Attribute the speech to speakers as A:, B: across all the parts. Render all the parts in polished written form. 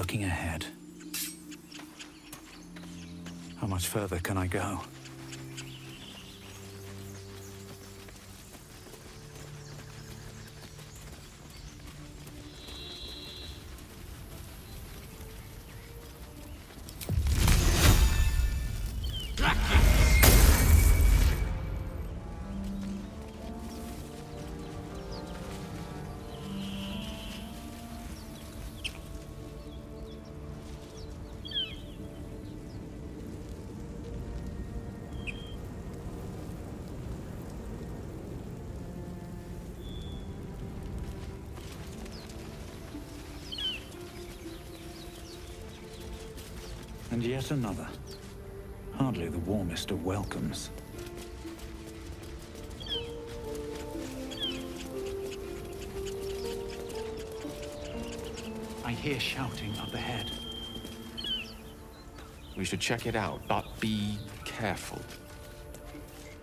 A: looking ahead. How much further can I go? And yet another. Hardly the warmest of welcomes. I hear shouting up ahead.
B: We should check it out, but be careful.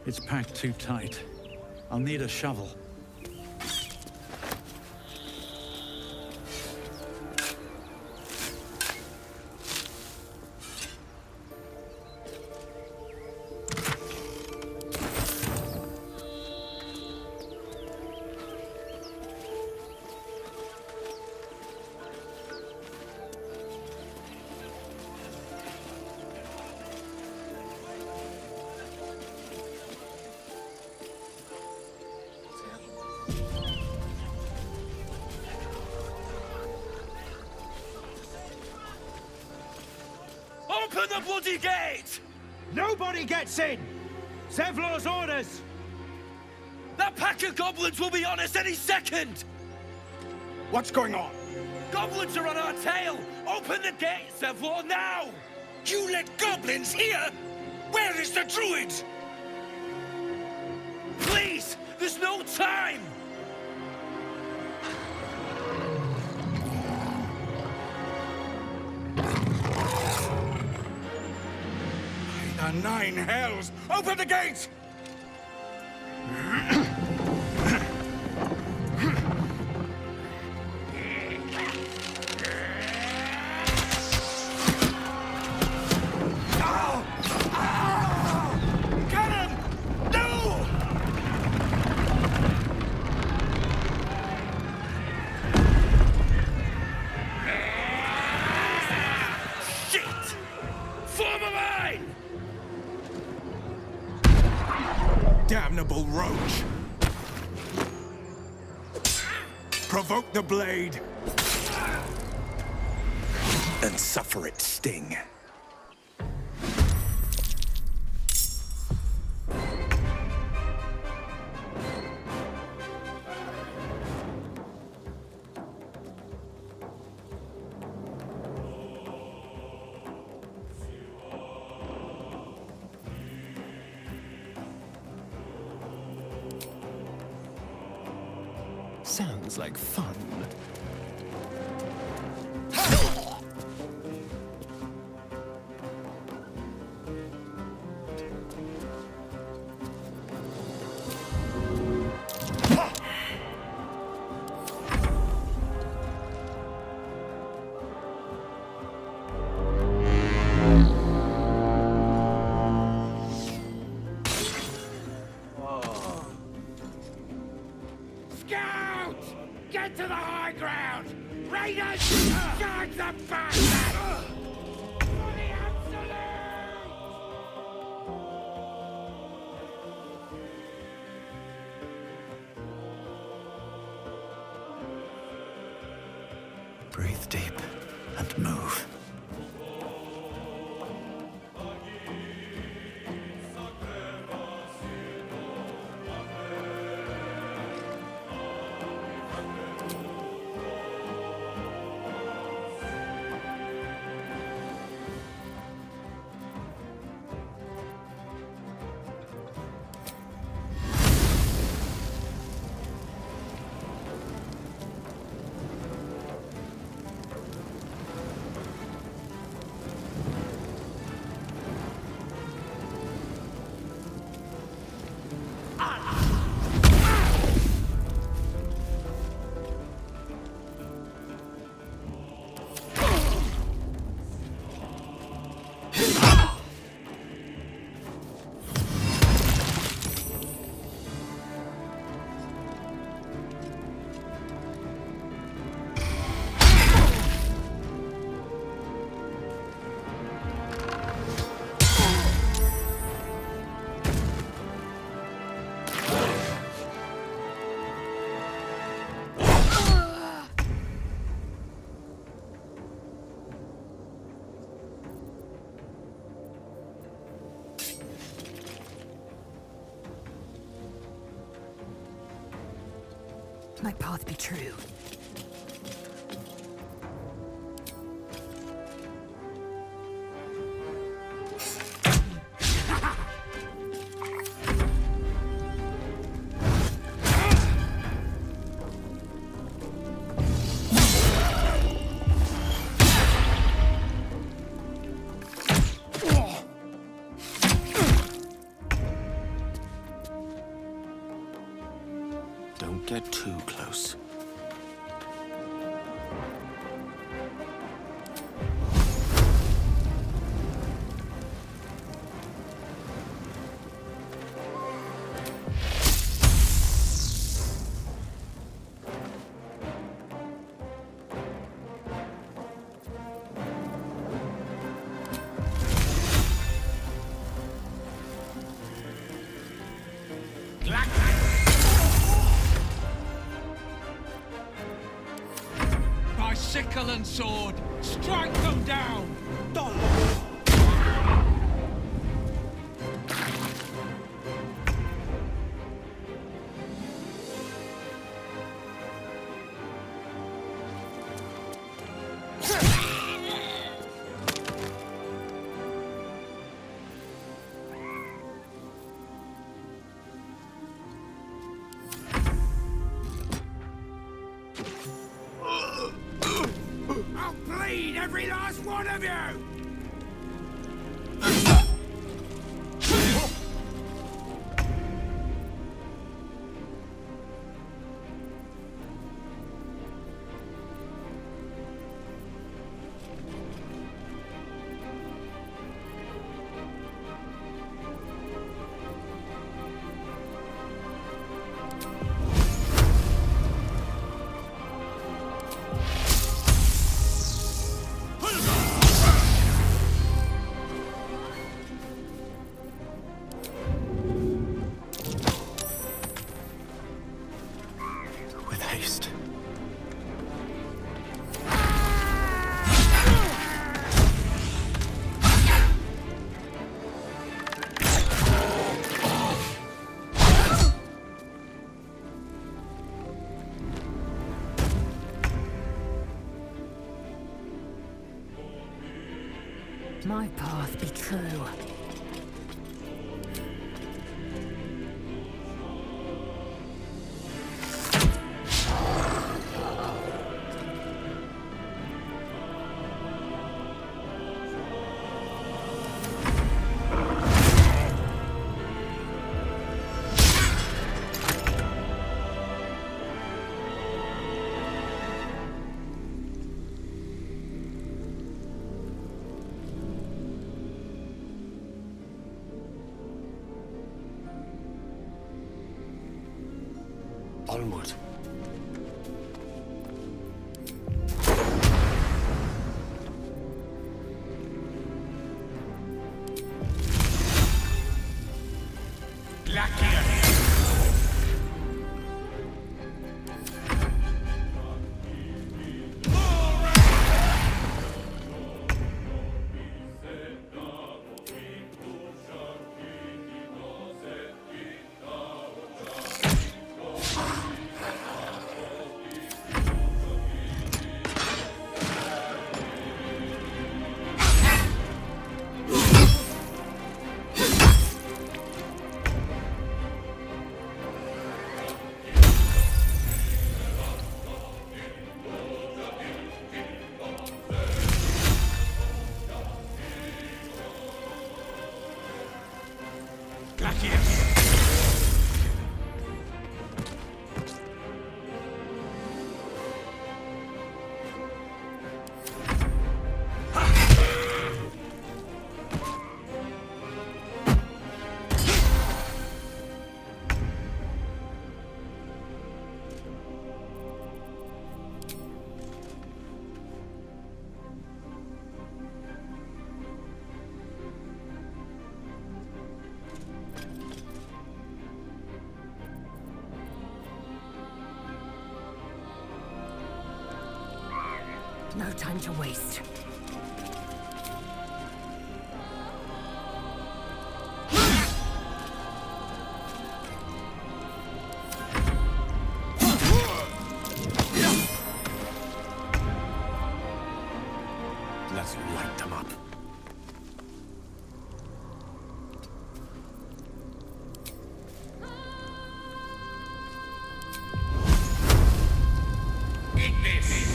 A: It's packed too tight. I'll need a shovel.
C: Open the bloody gate!
D: Nobody gets in! Zevlor's orders!
C: That pack of goblins will be on us any second!
D: What's going on?
C: Goblins are on our tail! Open the gate, Zevlor, now!
E: You let goblins here? Where is the druid?
C: Please! There's no time!
E: The nine hells! Open the gate! Get him! No!
C: Shit! Form a line!
E: Damnable roach! Provoke the blade! And suffer its sting.
F: Sounds like fun.
E: Scouts! Get to the high ground! Raiders! Charge the bastard! For the absolute!
A: Breathe deep and move.
F: My path be true.
B: Don't get too close.
E: By sickle and sword, strike them down! I'll bleed every last one of you!
B: With haste.
F: My path be true.
B: Onward.
F: No time to waste.
B: Let's light them up.
E: Eat this!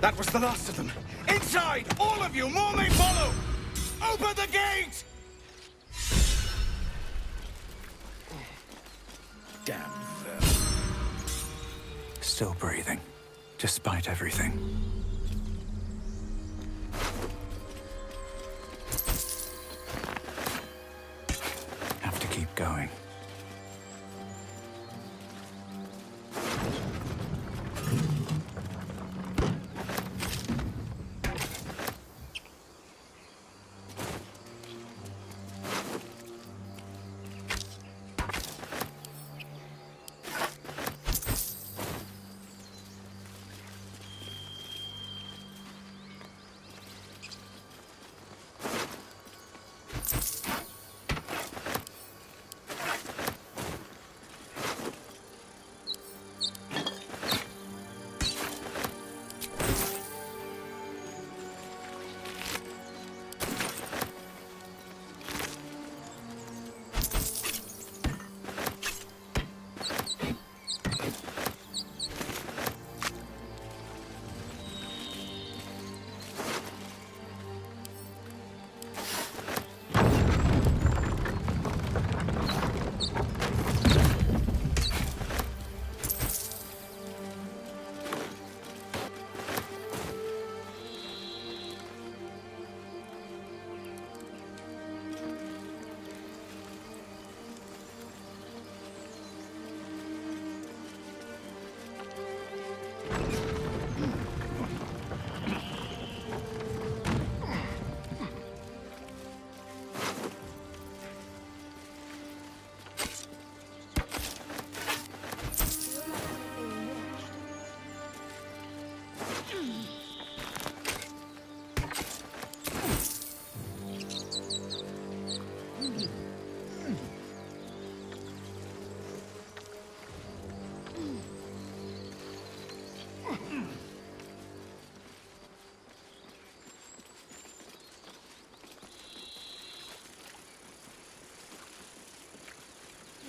D: That was the last of them. Inside! All of you! More may follow! Open the gate!
A: Damn them.
B: Still breathing, despite everything. Have to keep going.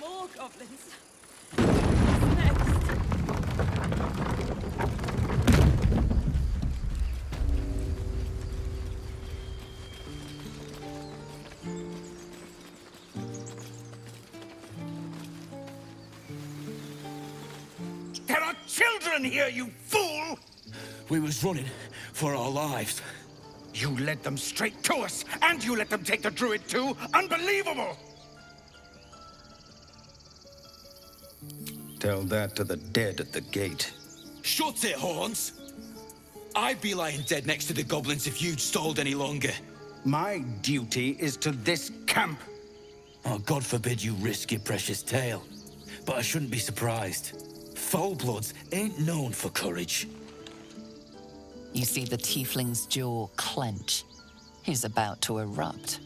G: More goblins. What's next?
D: There are children here, you fool!
C: We was running for our lives.
D: You led them straight to us, and you let them take the druid too? Unbelievable! Tell that to the dead at the gate.
C: Shut it, Horns! I'd be lying dead next to the goblins if you'd stalled any longer.
D: My duty is to this camp.
C: Oh, God forbid you risk your precious tail. But I shouldn't be surprised. Full-bloods ain't known for courage.
H: You see the Tiefling's jaw clench. He's about to erupt.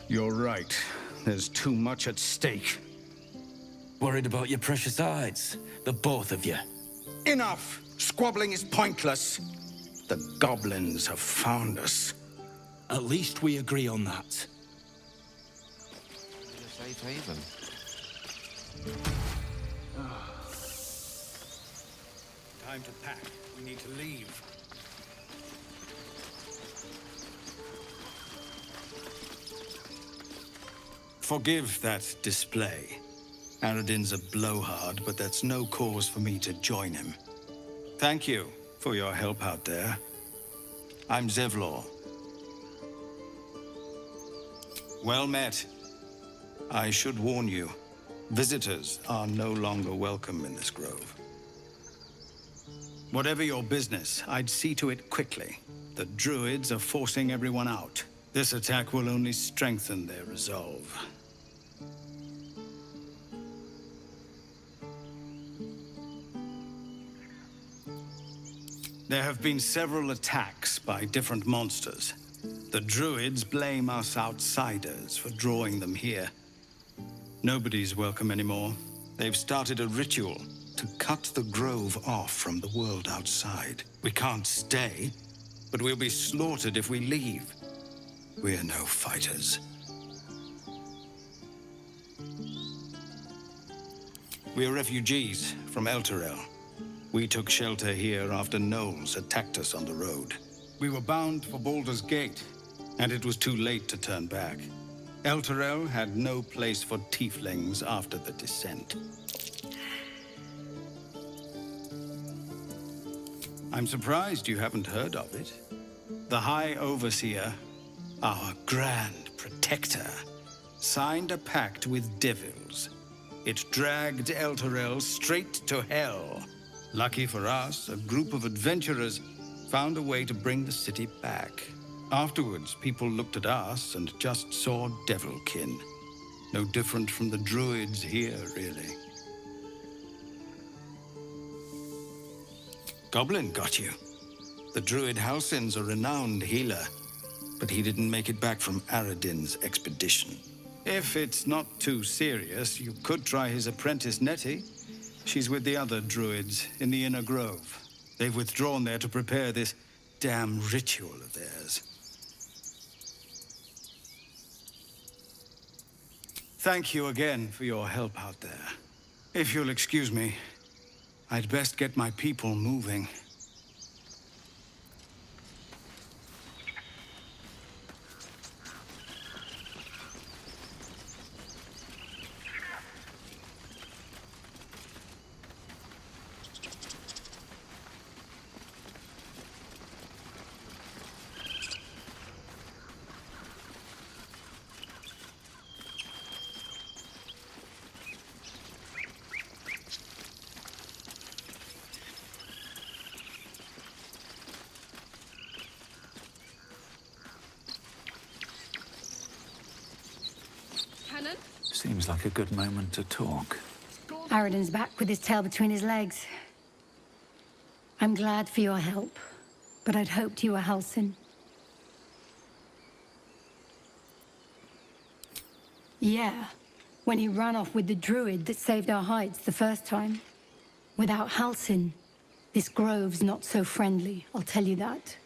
D: You're right. There's too much at stake.
C: Worried about your precious hides? The both of you.
D: Enough! Squabbling is pointless. The goblins have found us.
C: At least we agree on that.
B: A safe haven.
A: Time to pack. We need to leave. Forgive that display. Aradin's a blowhard, but that's no cause for me to join him. Thank you for your help out there. I'm Zevlor. Well met. I should warn you, Visitors are no longer welcome in this grove. Whatever your business, I'd see to it quickly. The druids are forcing everyone out. This attack will only strengthen their resolve. There have been several attacks by different monsters. The druids blame us outsiders for drawing them here. Nobody's welcome anymore. They've started a ritual to cut the grove off from the world outside. We can't stay, but we'll be slaughtered if we leave. We're no fighters. We're refugees from Elturel. We took shelter here after gnolls attacked us on the road. We were bound for Baldur's Gate, and it was too late to turn back. Elturel had no place for Tieflings after the descent. I'm surprised you haven't heard of it. The High Overseer, our Grand Protector, signed a pact with devils. It dragged Elturel straight to hell. Lucky for us, a group of adventurers found a way to bring the city back. Afterwards, people looked at us and just saw devilkin. No different from the druids here, really. Goblin got you. The druid Halsin's a renowned healer, but he didn't make it back from Aradin's expedition. If it's not too serious, you could try his apprentice Nettie. She's with the other druids in the Inner Grove. They've withdrawn there to prepare this damn ritual of theirs. Thank you again for your help out there. If you'll excuse me, I'd best get my people moving.
B: Seems like a good moment to talk.
F: Aradin's back with his tail between his legs. I'm glad for your help, but I'd hoped you were Halsin. Yeah, when he ran off with the druid that saved our hides the first time. Without Halsin, this grove's not so friendly, I'll tell you that.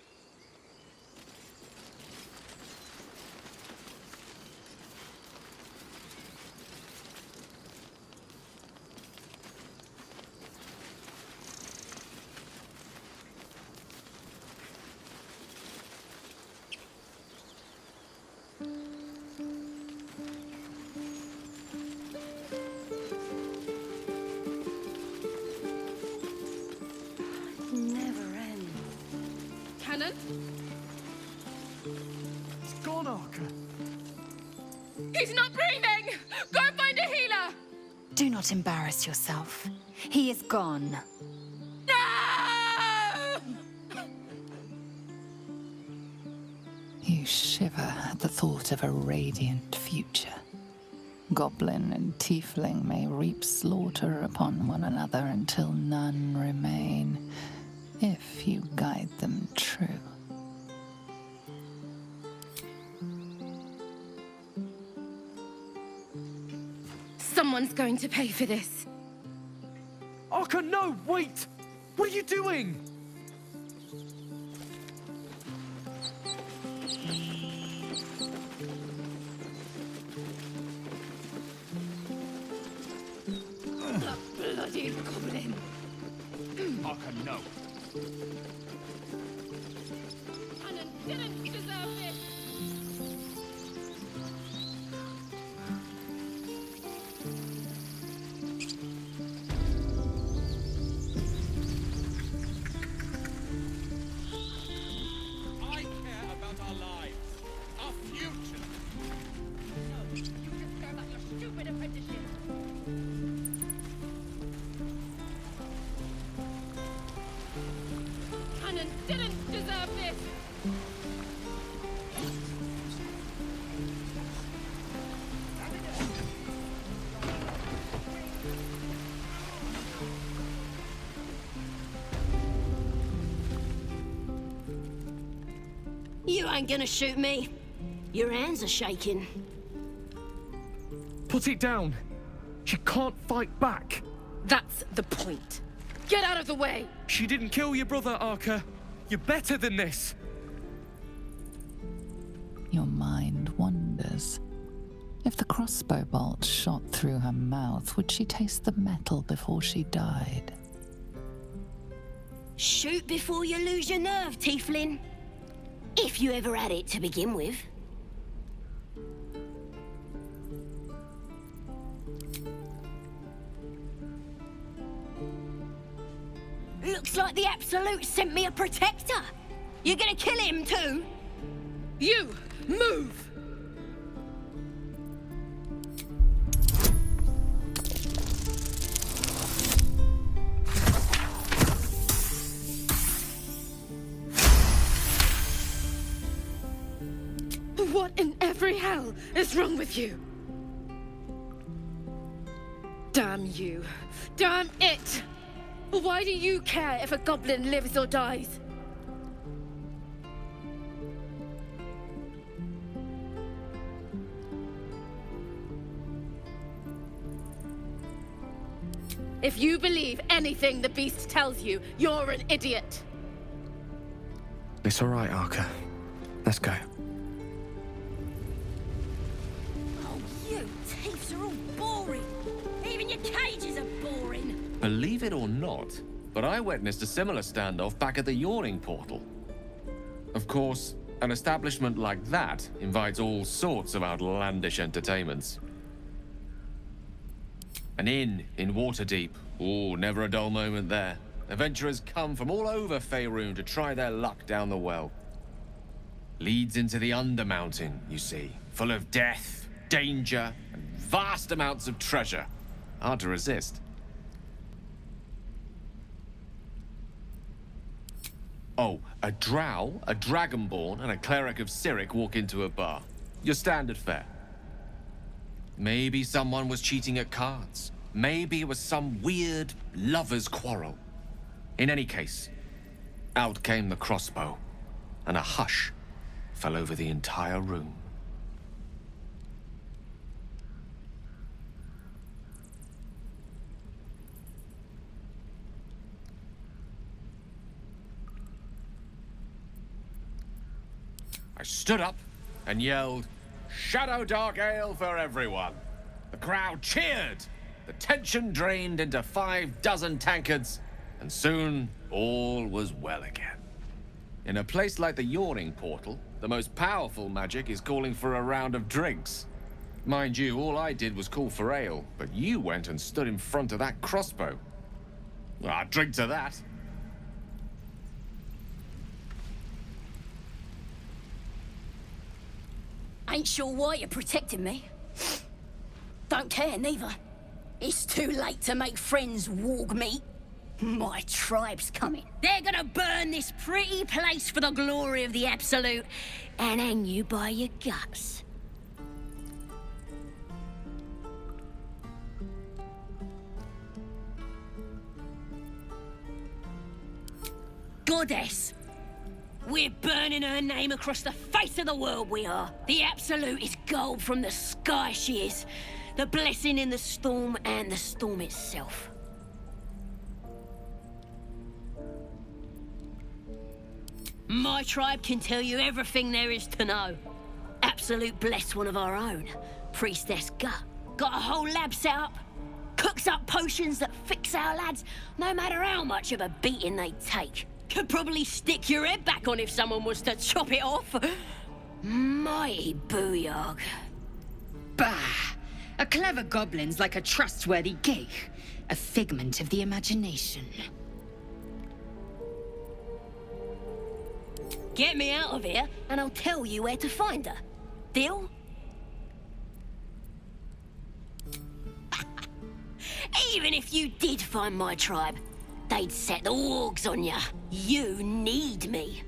G: He's not breathing! Go find a healer!
I: Do not embarrass yourself. He is gone.
G: No!
H: You shiver at the thought of a radiant future. Goblin and Tiefling may reap slaughter upon one another until none remain, if you guide them true.
F: Someone's going to pay for this.
J: Arka, no! Wait! What are you doing?
F: Bloody goblin.
J: Arka, no!
G: Cannon didn't deserve this!
D: I care about our lives, our future.
G: No, you just care about your stupid apprenticeship. Cannon didn't deserve this!
K: You ain't gonna shoot me. Your hands are shaking.
J: Put it down. She can't fight back.
G: That's the point. Get out of the way!
J: She didn't kill your brother, Arca. You're better than this.
H: Your mind wanders. If the crossbow bolt shot through her mouth, would she taste the metal before she died?
K: Shoot before you lose your nerve, Tiefling. If you ever had it to begin with. Looks like the Absolute sent me a protector. You're gonna kill him too?
G: You! Move! What in every hell is wrong with you? Damn you. Damn it! Why do you care if a goblin lives or dies? If you believe anything the beast tells you, you're an idiot.
J: It's all right, Arca. Let's go.
K: Oh, you thieves are all boring. Even your cages are boring.
L: Believe it or not, but I witnessed a similar standoff back at the Yawning Portal. Of course, an establishment like that invites all sorts of outlandish entertainments. An inn in Waterdeep. Ooh, never a dull moment there. Adventurers come from all over Faerun to try their luck down the well. Leads into the Undermountain, you see, full of death, danger, and vast amounts of treasure. Hard to resist. Oh, a drow, a dragonborn, and a cleric of Cyric walk into a bar. Your standard fare. Maybe someone was cheating at cards. Maybe it was some weird lover's quarrel. In any case, out came the crossbow, and a hush fell over the entire room. I stood up and yelled, "Shadow Dark Ale for everyone!" The crowd cheered. The tension drained into 6 tankards, and soon all was well again. In a place like the Yawning Portal, the most powerful magic is calling for a round of drinks. Mind you, all I did was call for ale, but you went and stood in front of that crossbow. Well, I'd drink to that.
K: Ain't sure why you're protecting me. Don't care, neither. It's too late to make friends, warg meat. My tribe's coming. They're gonna burn this pretty place for the glory of the Absolute and hang you by your guts. Goddess! We're burning her name across the face of the world, we are. The Absolute is gold from the sky, she is. The blessing in the storm and the storm itself. My tribe can tell you everything there is to know. Absolute blessed one of our own. Priestess Gith. Got a whole lab set up. Cooks up potions that fix our lads, no matter how much of a beating they take. Could probably stick your head back on if someone was to chop it off. Mighty booyog.
I: Bah! A clever goblin's like a trustworthy gith. A figment of the imagination.
K: Get me out of here, and I'll tell you where to find her. Deal? Even if you did find my tribe, they'd set the wargs on ya. You need me.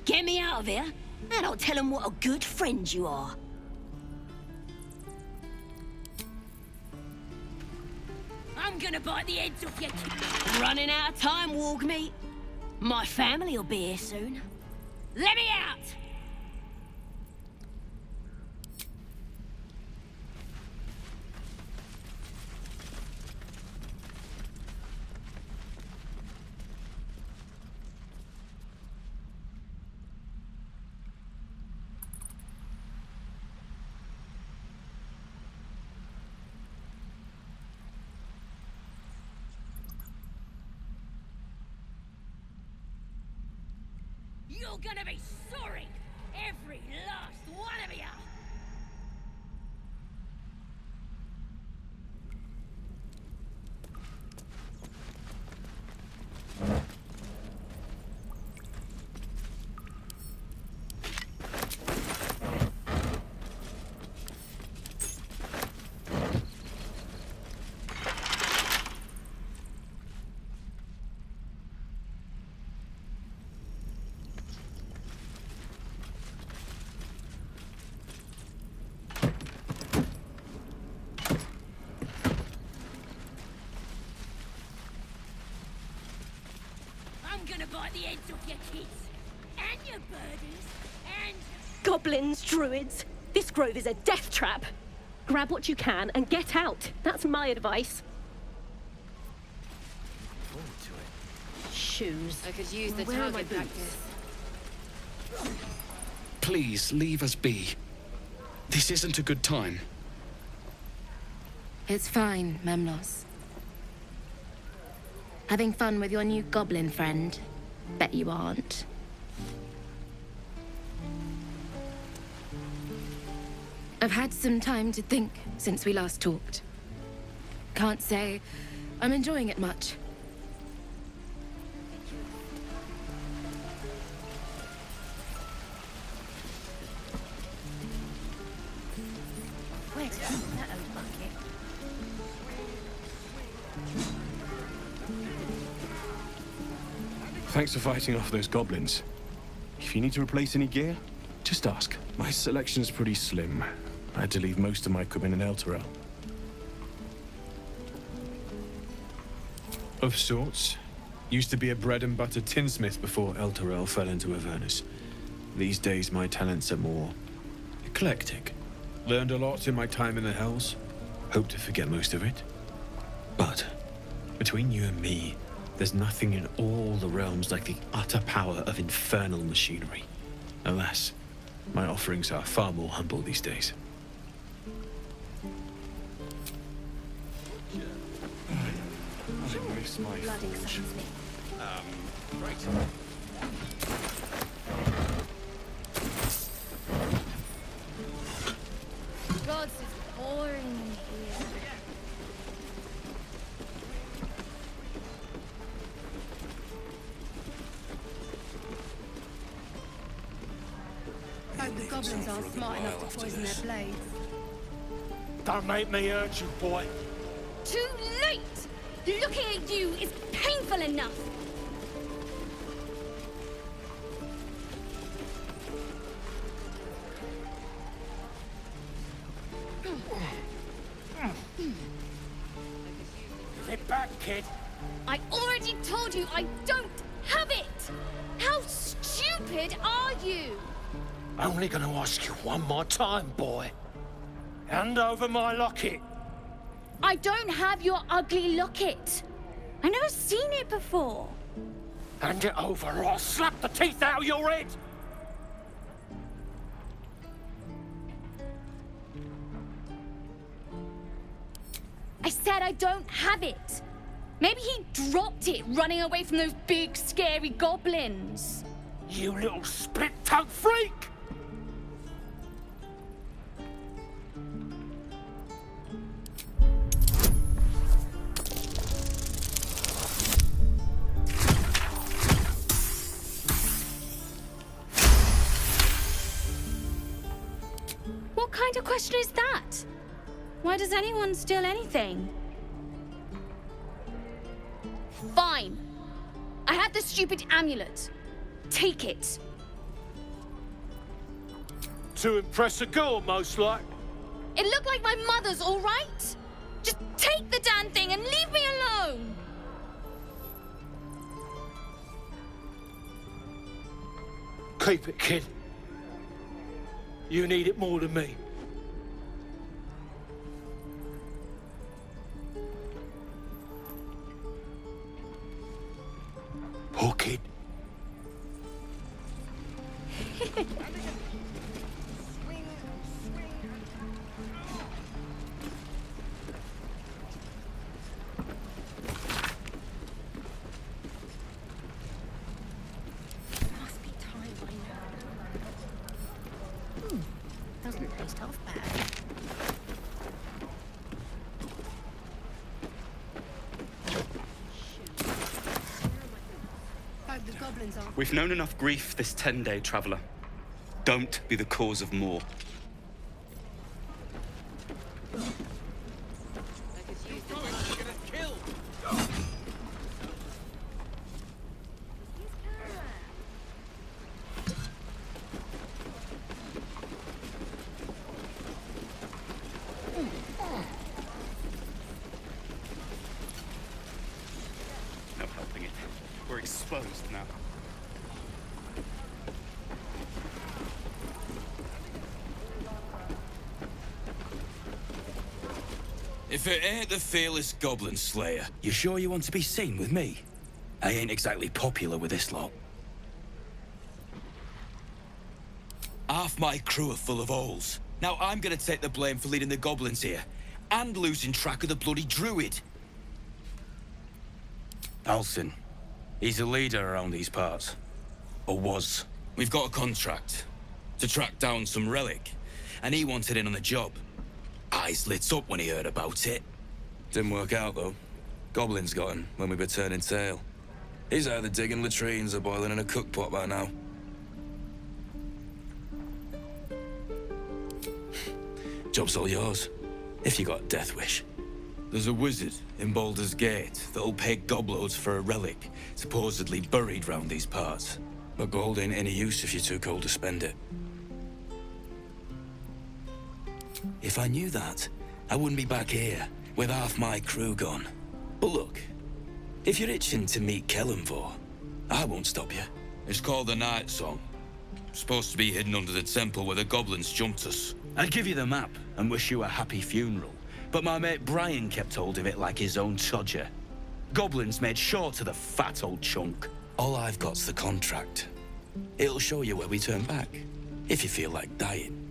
K: Get me out of here, and I'll tell them what a good friend you are. I'm gonna bite the heads off your kids. Running out of time, warg meat. My family will be here soon. Let me out! You're gonna be sorry! Every last one of you! I'm gonna bite the heads off your kids, and your birdies, and...
M: Goblins, druids. This grove is a death trap. Grab what you can and get out. That's my advice. Shoes.
G: I could use the
M: Where are my
G: target
M: boots?
G: practice.
N: Please, leave us be. This isn't a good time.
G: It's fine, Memnos. Having fun with your new goblin friend? Bet you aren't. I've had some time to think since we last talked. Can't say I'm enjoying it much.
K: Where'd you put that old bucket?
O: Thanks for fighting off those goblins. If you need to replace any gear, just ask. My selection's pretty slim. I had to leave most of my equipment in Elturel. Of sorts. Used to be a bread and butter tinsmith before Elturel fell into Avernus. These days my talents are more eclectic. Learned a lot in my time in the Hells. Hope to forget most of it. But between you and me, there's nothing in all the realms like the utter power of infernal machinery. Alas, my offerings are far more humble these days. I miss my forge.
L: Right.
G: God, it's boring in here. Hope the goblins aren't smart enough to poison their blades.
J: Don't make me hurt you, boy.
P: Too late! Looking at you is painful enough!
J: Get back, kid.
P: I already told you I don't have it! How stupid are you?
J: Only gonna ask you one more time, boy. Hand over my locket.
P: I don't have your ugly locket. I've never seen it before.
J: Hand it over or I'll slap the teeth out of your head.
P: I said I don't have it. Maybe he dropped it running away from those big, scary goblins.
J: You little split-tongued freak!
P: What kind of question is that? Why does anyone steal anything? Fine. I had the stupid amulet. Take it.
J: To impress a girl, most like.
P: It looked like my mother's, all right? Just take the damn thing and leave me alone!
J: Keep it, kid. You need it more than me. Poor kid.
K: Doesn't taste half bad.
F: Hope the goblins are.
Q: We've known enough grief this 10-day traveler. Don't be the cause of more. No helping it. We're exposed now.
C: If it ain't the fearless Goblin Slayer, you sure you want to be seen with me? I ain't exactly popular with this lot. Half my crew are full of holes. Now I'm gonna take the blame for leading the goblins here, and losing track of the bloody druid. Alcin. He's a leader around these parts. Or was. We've got a contract to track down some relic, and he wanted in on the job. Eyes lit up when he heard about it. Didn't work out, though. Goblins got him when we were turning tail. He's either digging latrines or boiling in a cookpot by now. Job's all yours, if you got a death wish. There's a wizard in Baldur's Gate that'll pay gobloads for a relic, supposedly buried round these parts. But gold ain't any use if you're too cold to spend it. If I knew that, I wouldn't be back here, with half my crew gone. But look, if you're itching to meet Kellenvor, I won't stop you. It's called the Night Song. Supposed to be hidden under the temple where the goblins jumped us. I'd give you the map and wish you a happy funeral, but my mate Brian kept hold of it like his own todger. Goblins made sure to the fat old chunk. All I've got's the contract. It'll show you where we turn back, if you feel like dying.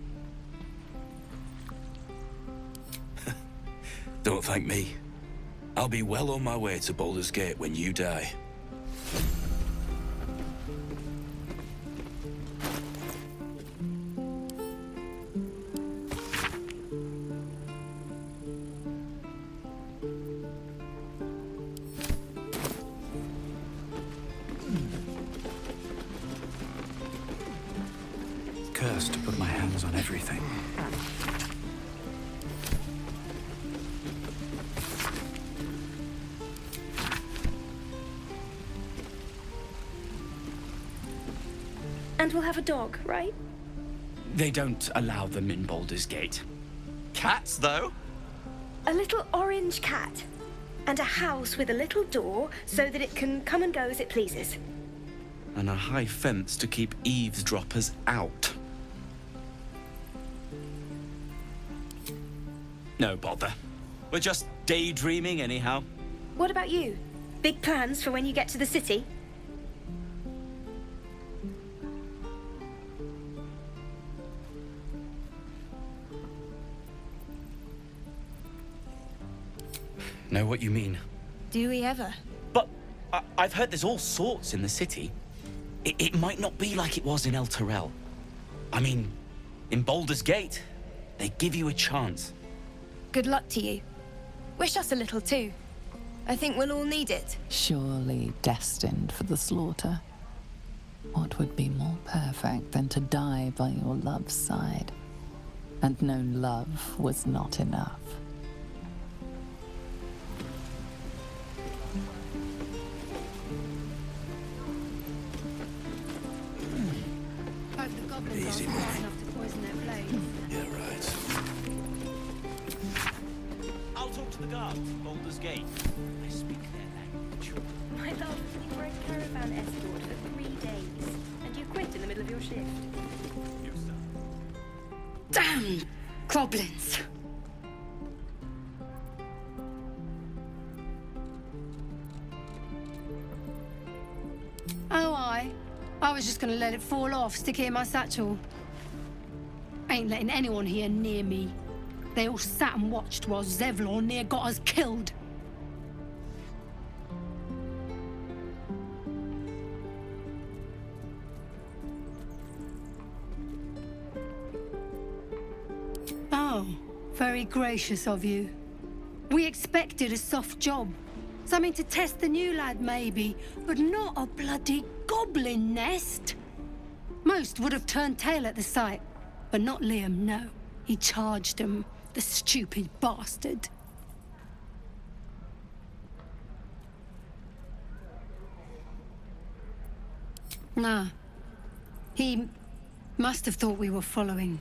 C: Don't thank me. I'll be well on my way to Baldur's Gate when you die.
B: Cursed to put my hands on everything.
M: And we'll have a dog, right?
Q: They don't allow them in Baldur's Gate. Cats, though?
M: A little orange cat. And a house with a little door so that it can come and go as it pleases.
Q: And a high fence to keep eavesdroppers out. No bother. We're just daydreaming anyhow.
M: What about you? Big plans for when you get to the city?
Q: Know what you mean.
F: Do we ever?
Q: But I've heard there's all sorts in the city. It might not be like it was in El Terrell. I mean, in Baldur's Gate, they give you a chance.
F: Good luck to you. Wish us a little too. I think we'll all need it.
H: Surely destined for the slaughter. What would be more perfect than to die by your love's side? And no love was not enough.
C: Easy, Meli.
F: Enough to poison their blades.
C: Yeah, right.
Q: I'll talk to the guards at Baldur's Gate. I speak their language.
R: My love, you were a caravan escort for 3 days, and you quit in the middle of your shift.
F: Damn goblins! Oh, I was just gonna let it fall off, stick it in my satchel. Ain't letting anyone here near me. They all sat and watched while Zevlor near got us killed. Oh, very gracious of you. We expected a soft job. Something to test the new lad, maybe, but not a bloody goblin nest. Most would have turned tail at the sight, but not Liam, no. He charged them, the stupid bastard. Nah. He must have thought we were following.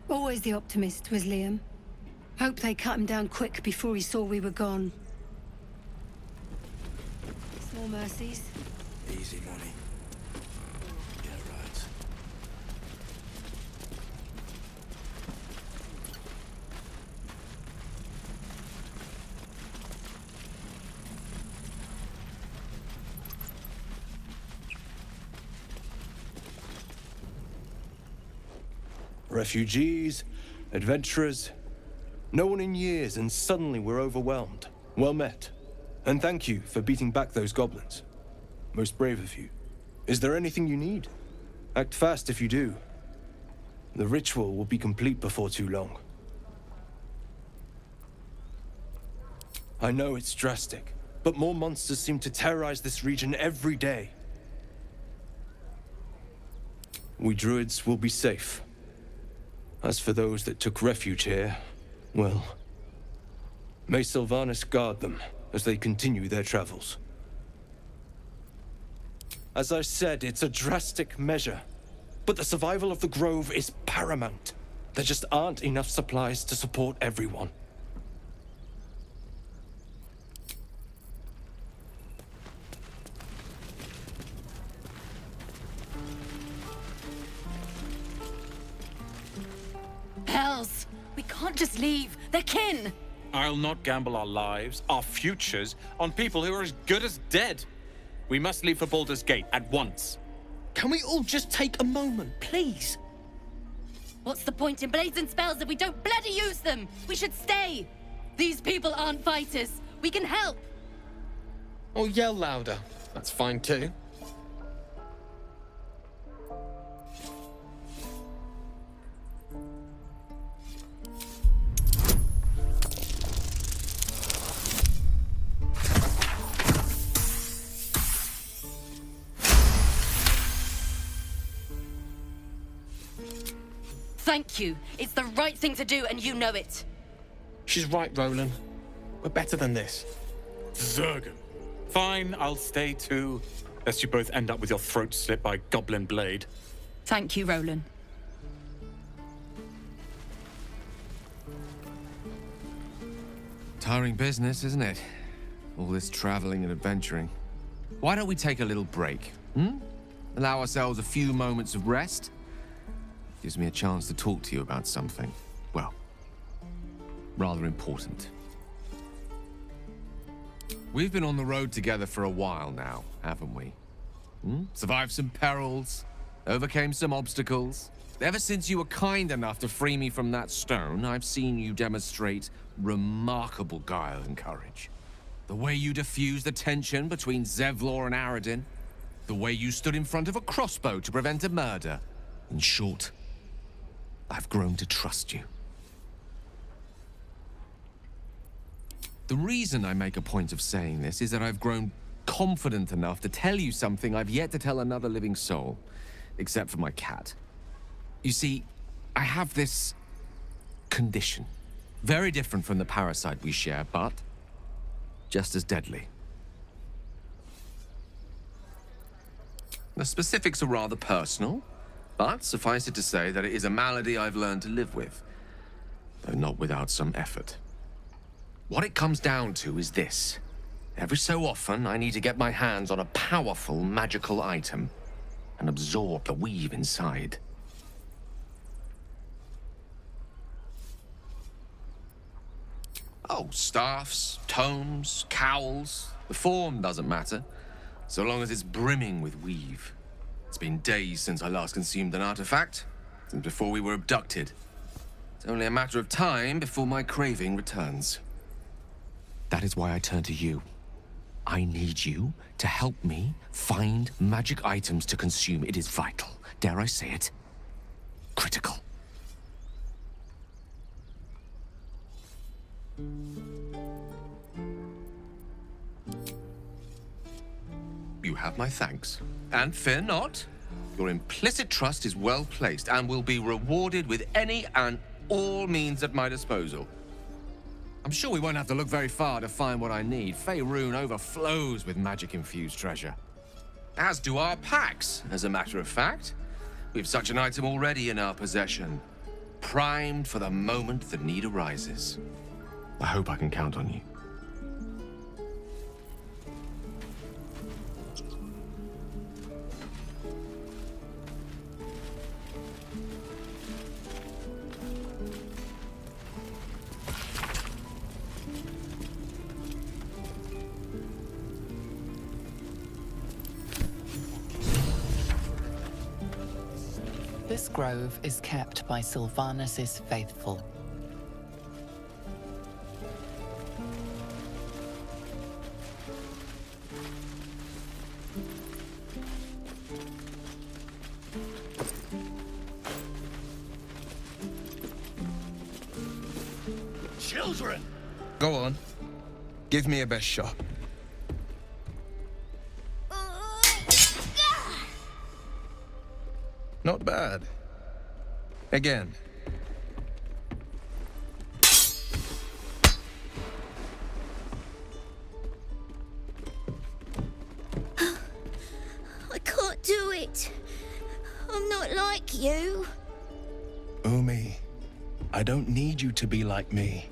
F: Always the optimist was Liam. Hope they cut him down quick before he saw we were gone. Small mercies.
C: Easy, Meli. Yeah, right.
S: Refugees, adventurers, no one in years, and suddenly we're overwhelmed. Well met. And thank you for beating back those goblins. Most brave of you. Is there anything you need? Act fast if you do. The ritual will be complete before too long. I know it's drastic, but more monsters seem to terrorize this region every day. We druids will be safe. As for those that took refuge here, well, may Sylvanas guard them as they continue their travels. As I said, it's a drastic measure, but the survival of the Grove is paramount. There just aren't enough supplies to support everyone.
P: Hells! We can't just leave. They're kin!
T: I'll not gamble our lives, our futures, on people who are as good as dead. We must leave for Baldur's Gate at once.
N: Can we all just take a moment, please?
P: What's the point in blades and spells if we don't bloody use them? We should stay! These people aren't fighters. We can help!
N: Or yell louder. That's fine too.
P: Thank you. It's the right thing to do, and you know it.
N: She's right, Rolan. We're better than this.
T: Zergan. Fine, I'll stay too. Lest you both end up with your throat slit by goblin blade.
I: Thank you, Rolan.
L: Tiring business, isn't it? All this traveling and adventuring. Why don't we take a little break, Allow ourselves a few moments of rest? Gives me a chance to talk to you about something, well, rather important. We've been on the road together for a while now, haven't we? Survived some perils, overcame some obstacles. Ever since you were kind enough to free me from that stone, I've seen you demonstrate remarkable guile and courage. The way you diffused the tension between Zevlor and Aradin. The way you stood in front of a crossbow to prevent a murder. In short, I've grown to trust you. The reason I make a point of saying this is that I've grown confident enough to tell you something I've yet to tell another living soul, except for my cat. You see, I have this condition. Very different from the parasite we share, but just as deadly. The specifics are rather personal, But suffice it to say that it is a malady I've learned to live with, though not without some effort. What it comes down to is this. Every so often, I need to get my hands on a powerful magical item and absorb the weave inside. Oh, staffs, tomes, cowls. The form doesn't matter, so long as it's brimming with weave. It's been days since I last consumed an artifact, since before we were abducted. It's only a matter of time before my craving returns. That is why I turn to you. I need you to help me find magic items to consume. It is vital. Dare I say it? Critical. You have my thanks. And fear not. Your implicit trust is well placed and will be rewarded with any and all means at my disposal. I'm sure we won't have to look very far to find what I need. Faerun overflows with magic-infused treasure. As do our packs, as a matter of fact. We have such an item already in our possession, primed for the moment the need arises. I hope I can count on you.
H: This grove is kept by Sylvanus' faithful.
D: Children!
S: Go on. Give me a best shot. Not bad. Again.
K: I can't do it. I'm not like you.
S: Umi, I don't need you to be like me.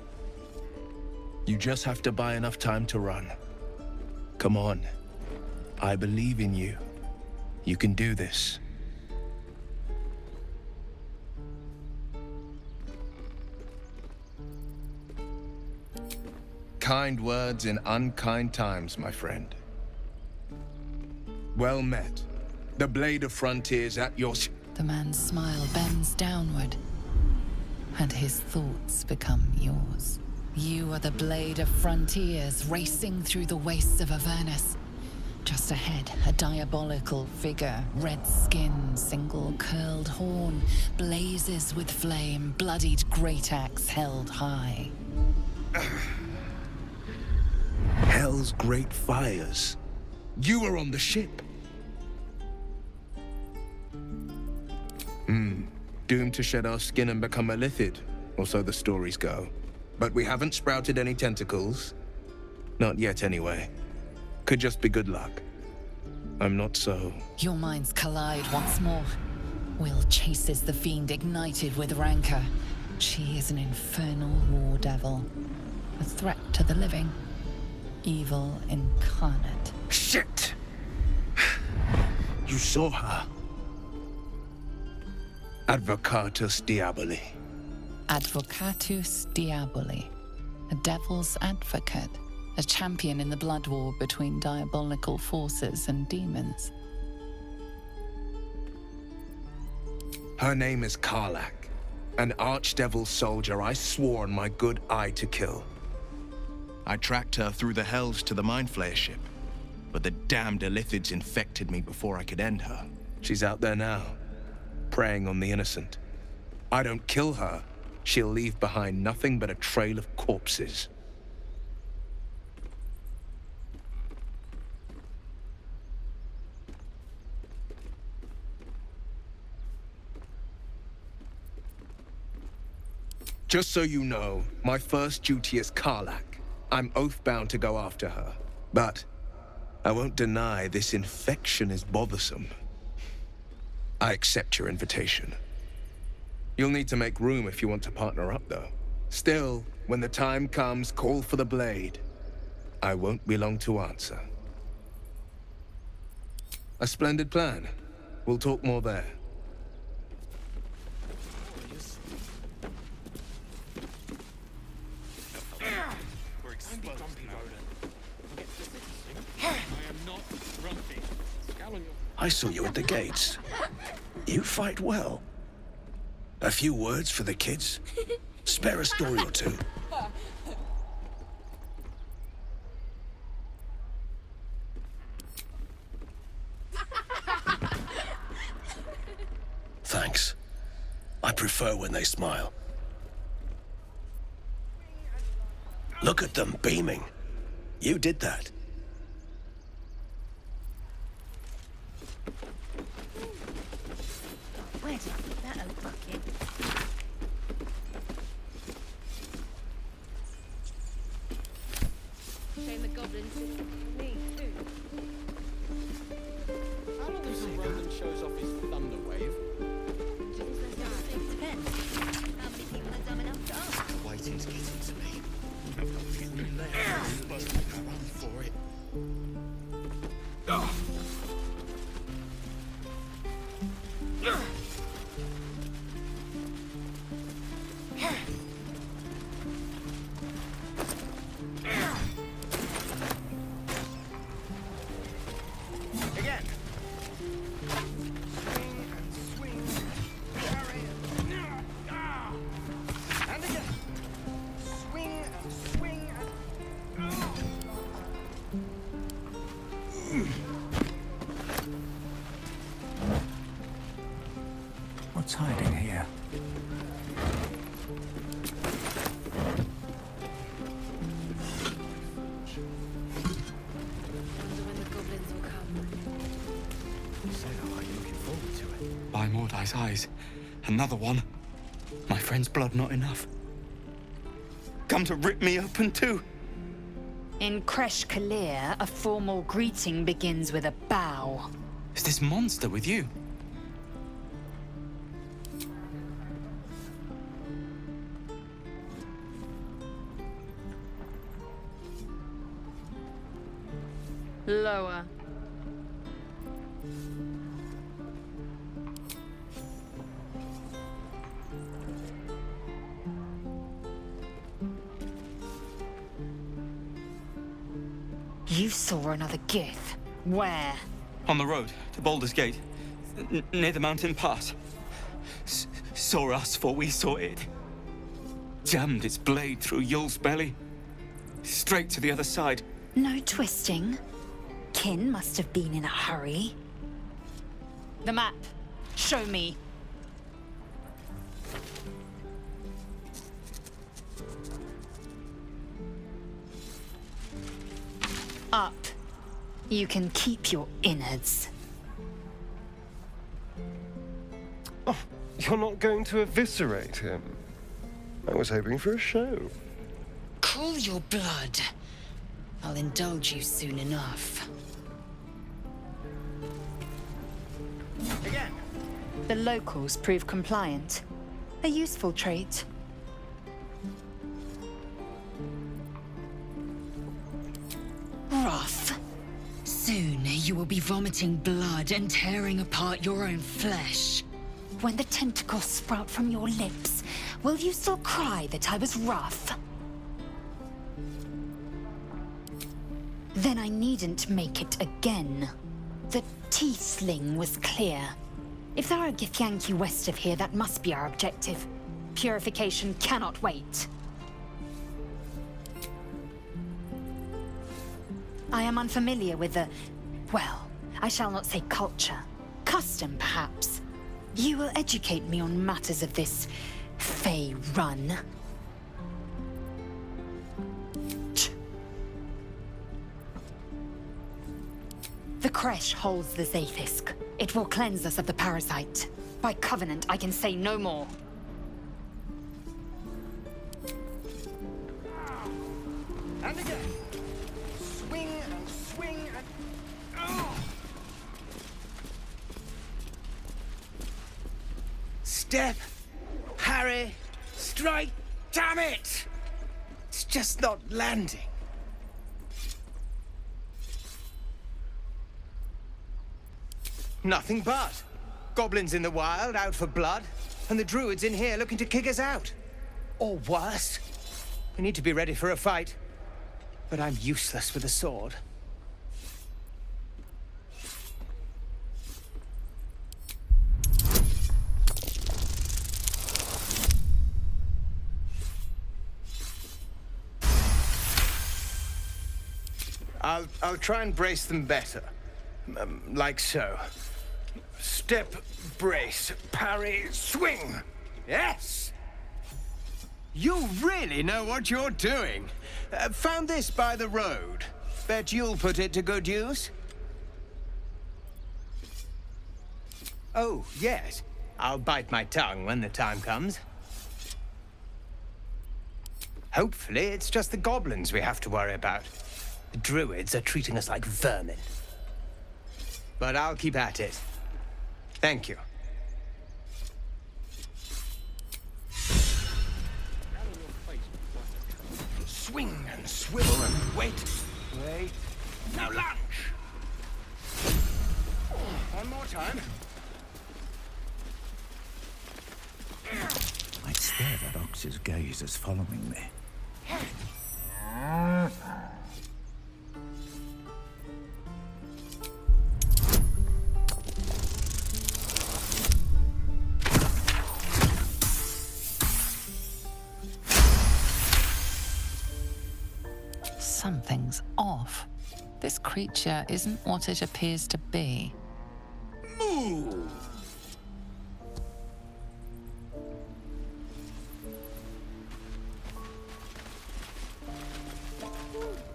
S: You just have to buy enough time to run. Come on. I believe in you. You can do this. Kind words in unkind times, my friend. Well met. The Blade of Frontiers at your...
H: The man's smile bends downward, and his thoughts become yours. You are the Blade of Frontiers, racing through the wastes of Avernus. Just ahead, a diabolical figure, red skin, single curled horn, blazes with flame, bloodied great axe held high.
S: Hell's great fires. You were on the ship. Doomed to shed our skin and become a lithid, or so the stories go. But we haven't sprouted any tentacles. Not yet, anyway. Could just be good luck. I'm not so...
H: Your minds collide once more. Wyll chases the fiend ignited with rancor. She is an infernal war devil. A threat to the living. Evil incarnate.
S: Shit! You saw her. Advocatus Diaboli.
H: Advocatus Diaboli. A devil's advocate. A champion in the blood war between diabolical forces and demons.
S: Her name is Karlach. An archdevil soldier I swore on my good eye to kill. I tracked her through the hells to the Mind Flayer ship, but the damned Illithids infected me before I could end her. She's out there now, preying on the innocent. I don't kill her, she'll leave behind nothing but a trail of corpses. Just so you know, my first duty is Karlach. I'm oath-bound to go after her. But I won't deny this infection is bothersome.
U: I accept your invitation. You'll need to make room if you want to partner up, though. Still, when the time comes, call for the blade. I won't be long to answer. A splendid plan. We'll talk more there.
V: I saw you at the gates. You fight well. A few words for the kids? Spare a story or two. Thanks. I prefer when they smile. Look at them beaming. You did that.
I: Where did I put that old bucket?
G: Shame the goblins didn't me too.
T: How long until Rolan shows off his thunder wave?
I: Depends. How many people are dumb enough to ask?
V: The waiting's getting to me. I've got a feeling they're run for it.
D: Again. Swing and swing. Parry. And again. Swing and swing and...
B: What's hiding here? By Mordai's eyes, another one. My friend's blood not enough. Come to rip me open too.
I: In Kresh Kalir, a formal greeting begins with a bow.
B: Is this monster with you?
G: Lower.
I: You saw another Gith. Where?
B: On the road to Baldur's Gate, near the mountain pass. Saw us before we saw it. Jammed its blade through Yul's belly. Straight to the other side.
I: No twisting. Kin must have been in a hurry. The map. Show me. Up. You can keep your innards.
W: Oh, you're not going to eviscerate him. I was hoping for a show.
I: Cool your blood. I'll indulge you soon enough.
D: Again.
I: The locals prove compliant. A useful trait. Rough. Soon you will be vomiting blood and tearing apart your own flesh. When the tentacles sprout from your lips, will you still cry that I was rough? Then I needn't make it again. The Tiefling was clear. If there are Githyanki west of here, that must be our objective. Purification cannot wait. I am unfamiliar with the... well, I shall not say culture. Custom, perhaps. You will educate me on matters of this... Fey run. The Kresh holds the Zaithisk. It will cleanse us of the parasite. By covenant, I can say no more.
D: And again. Swing and swing and... Step, parry, strike. Damn it! It's just not landing. Nothing but. Goblins in the wild, out for blood, and the druids in here looking to kick us out. Or worse. We need to be ready for a fight. But I'm useless with a sword. I'll try and brace them better. Like so. Step, brace, parry, swing. Yes! You really know what you're doing. Found this by the road. Bet you'll put it to good use. Oh, yes. I'll bite my tongue when the time comes. Hopefully, it's just the goblins we have to worry about. The druids are treating us like vermin. But I'll keep at it. Thank you. Swing and swivel and wait. Wait. Now lunge! One more time.
A: I swear that ox's gaze is following me.
H: Something's off. This creature isn't what it appears to be.
C: Move!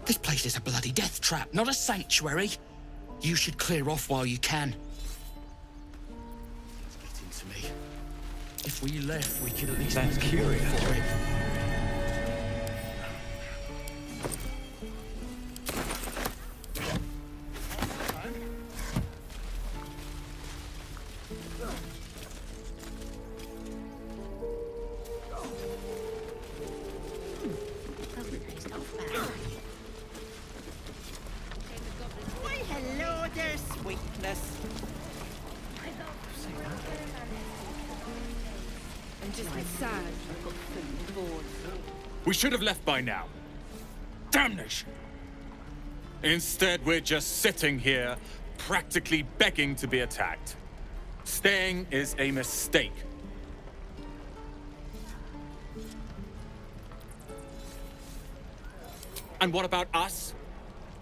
C: This place is a bloody death trap, not a sanctuary. You should clear off while you can. It's getting to me. If we left, we could at least...
S: That's curious.
C: For it.
T: We should have left by now. Damnation! Instead, we're just sitting here, practically begging to be attacked. Staying is a mistake. And what about us?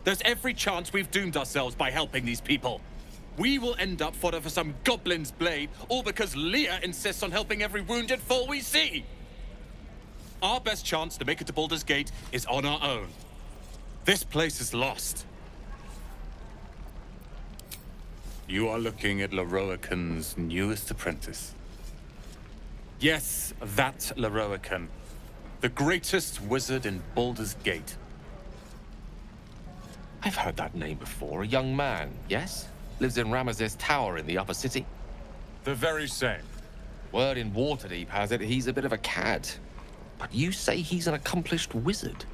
T: There's every chance we've doomed ourselves by helping these people. We will end up fodder for some goblin's blade, all because Leah insists on helping every wounded foe we see. Our best chance to make it to Baldur's Gate is on our own. This place is lost. You are looking at Leroican's newest apprentice. Yes, that Leroican. The greatest wizard in Baldur's Gate.
L: I've heard that name before. A young man, yes? Lives in Ramaz's tower in the upper city.
T: The very same.
L: Word in Waterdeep has it he's a bit of a cad. But you say he's an accomplished wizard.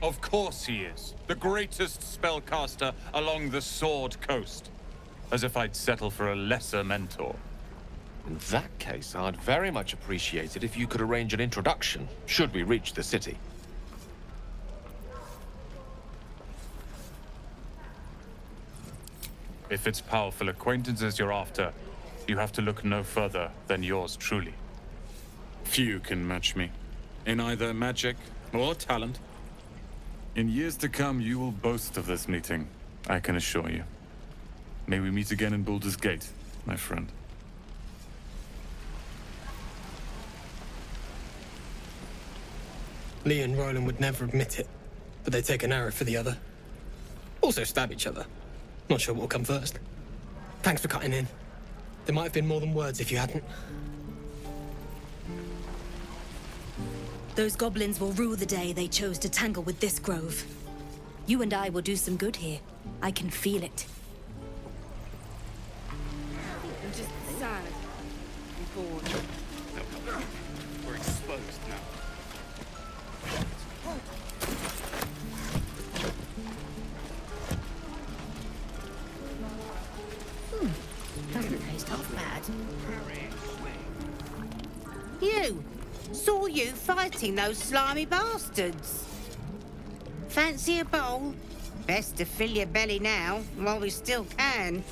T: Of course he is. The greatest spellcaster along the Sword Coast. As if I'd settle for a lesser mentor.
L: In that case, I'd very much appreciate it if you could arrange an introduction, should we reach the city.
T: If it's powerful acquaintances you're after, you have to look no further than yours truly. Few can match me, in either magic or talent. In years to come, you will boast of this meeting, I can assure you. May we meet again in Baldur's Gate, my friend.
E: Lee and Rolan would never admit it, but they take an arrow for the other. Also stab each other. Not sure what will come first. Thanks for cutting in. There might have been more than words if you hadn't.
O: Those goblins will rue the day they chose to tangle with this grove. You and I will do some good here. I can feel it.
G: I'm just sad.
P: Dragonborn.
B: We're exposed now.
K: Doesn't taste half bad. You! Saw you fighting those slimy bastards. Fancy a bowl? Best to fill your belly now, while we still can.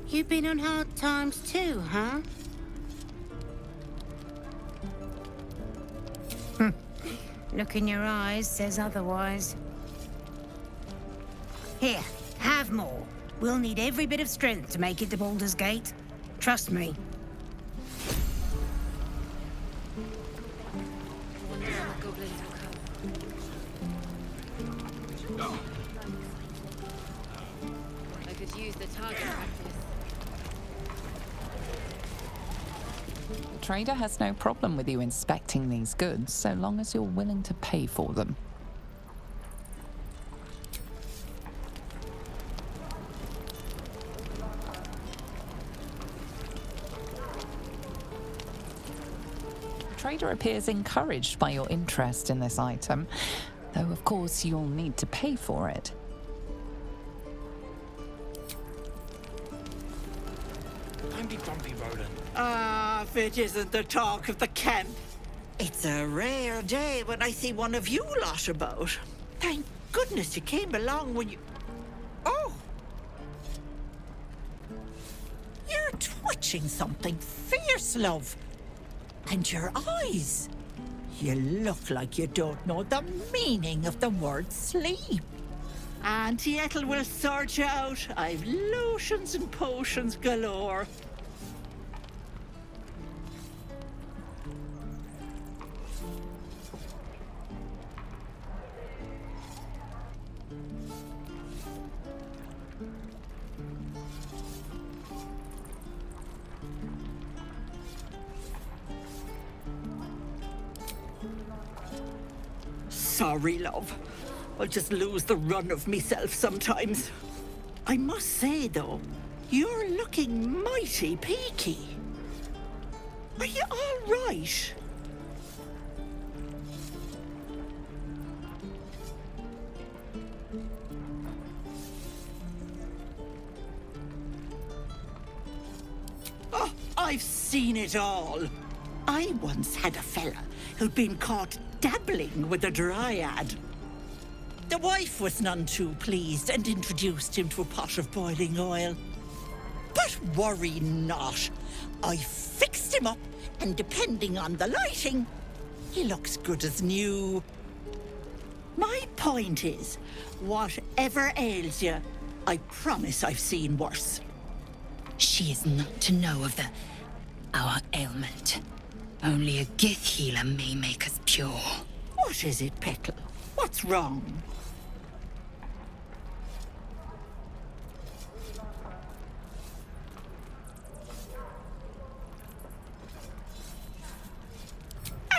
K: You've been on hard times too, huh? Look in your eyes says otherwise. Here, have more. We'll need every bit of strength to make it to Baldur's Gate. Trust me.
G: I could use the target practice.
H: The trader has no problem with you inspecting these goods, so long as you're willing to pay for them. The trader appears encouraged by your interest in this item, though of course you'll need to pay for it.
C: Don't be grumpy, Rolan.
J: Ah, if it isn't the talk of the camp. It's a rare day when I see one of you lot about. Thank goodness you came along when you... Oh! You're twitching something fierce, love. And your eyes. You look like you don't know the meaning of the word sleep. Auntie Ethel will sort you out. I've lotions and potions galore. Sorry, love. I just lose the run of myself sometimes. I must say, though, you're looking mighty peaky. Are you all right? Oh, I've seen it all. I once had a fella who'd been caught dabbling with a dryad. The wife was none too pleased and introduced him to a pot of boiling oil. But worry not. I fixed him up, and depending on the lighting, he looks good as new. My point is, whatever ails you, I promise I've seen worse.
I: She is not to know of our ailment. Only a Gith healer may make us pure.
J: What is it, Petal? What's wrong?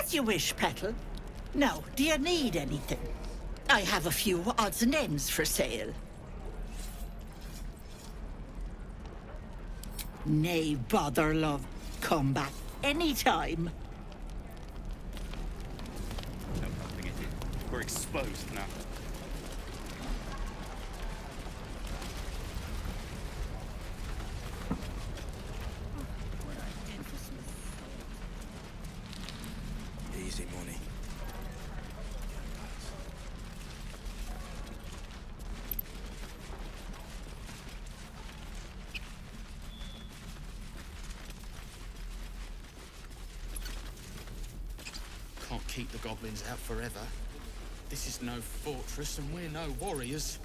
J: As you wish, Petal. Now, do you need anything? I have a few odds and ends for sale. Nay, bother, love. Come back anytime.
B: No helping it. We're exposed now.
C: Easy money.
N: Can't keep the goblins out forever. This is no fortress and we're no warriors.